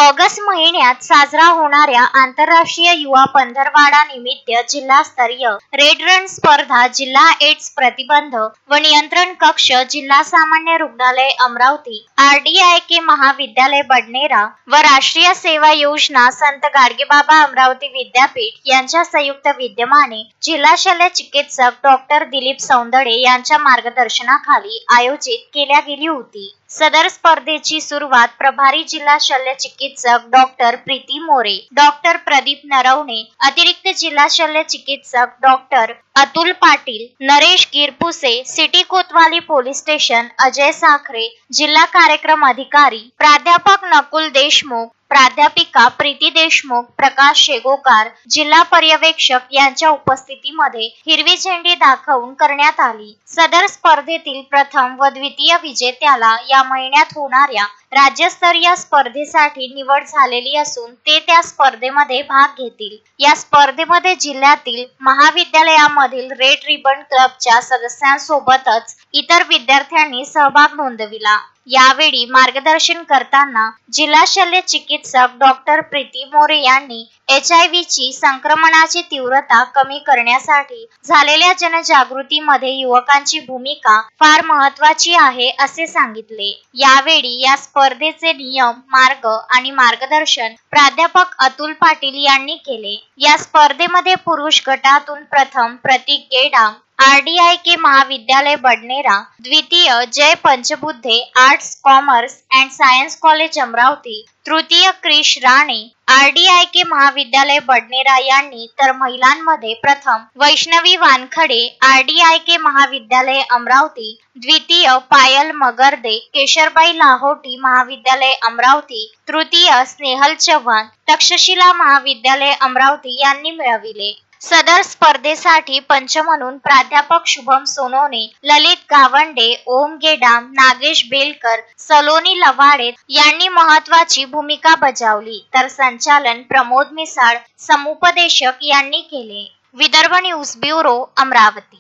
August महिन्यात साजरा होणाऱ्या आंतरराष्ट्रीय युवा पंधरवडा निमित्त जिल्हास्तरीय रेड रन स्पर्धा जिल्हा एड्स प्रतिबंध व नियंत्रण कक्ष जिल्हा सामान्य रुग्णालय अमरावती RDIK महाविद्यालय बडनेरा व राष्ट्रीय सेवा योजना संत गाडगेबाबा अमरावती विद्यापीठ यांच्या संयुक्त विद्यमाने जिल्हा शल्य चिकित्सक डॉक्टर दिलीप सौंदडे यांच्या मार्गदर्शनाखाली आयोजित केल्या गेली होती। सदर स्पर्धेची सुरुवात प्रभारी जिल्हा शल्य चिकित्सक डॉक्टर प्रीती मोरे, डॉक्टर प्रदीप नरवणे, अतिरिक्त जिल्हा शल्य चिकित्सक डॉक्टर अतुल पाटील, नरेश गिरपुसे, सिटी कोतवाली पोलीस स्टेशन अजय साखरे, जिल्हा कार्यक्रम अधिकारी प्राध्यापक नकुल देशमुख, प्राध्यापिका प्रीती देशमुख, प्रकाश शेगोकार, जिल्हा पर्यवेक्षक यांच्या उपस्थितीमध्ये हिरवी झेंडी दाखवून करण्यात आली। सदर स्पर्धेतील प्रथम व द्वितीय विजेत्याला या महिन्यात होणाऱ्या राज्यस्तरीय स्पर्धेसाठी निवड झालेली असून ते त्या स्पर्धेमध्ये भाग घेतील। या स्पर्धेमध्ये जिल्ह्यातील महाविद्यालयामधील रेड रिबन क्लबच्या सदस्यांसोबतच इतर विद्यार्थ्यांनी सहभाग नोंदविला। यावेळी मार्गदर्शन करताना जिल्हा शल्य चिकित्सक डॉक्टर प्रीती मोरे यांनी HIV ची संक्रमणाची तीव्रता कमी करण्यासाठी झालेल्या जनजागृतीमध्ये युवकांची भूमिका फार महत्त्वाची आहे असे सांगितले। यावेळी या स्पर्धेचे नियम, मार्ग आणि मार्गदर्शन प्राध्यापक अतुल पाटील यांनी केले। या स्पर्धेमध्ये पुरुष गटातून प्रथम प्रतीक गेडाम RDIK महाविद्यालय बडनेरा, द्वितीय Jay Panchbuddhe arts commerce and science college Amravati, तृतीय क्रिश राणे RDIK महाविद्यालय बडनेरा यांनी, तर महिलांमध्ये प्रथम वैष्णवी वानखडे RDIK महाविद्यालय अमरावती, द्वितीय पायल मगरदे केशरबाई लाहोटी महाविद्यालय अमरावती, तृतीय स्नेहल चव्हाण तक्षशिला महाविद्यालय अमरावती यांनी मिळविले। सदर स्पर्धेसाठी पंच म्हणून प्राध्यापक शुभम सोनोने, ललित गावंडे, ओम गेडाम, नागेश बेलकर, सलोनी लवाडे यांनी महत्त्वाची भूमिका बजावली, तर संचालन प्रमोद मिसाळ समुपदेशक यांनी केले। Vidarbha news bureau Amravati.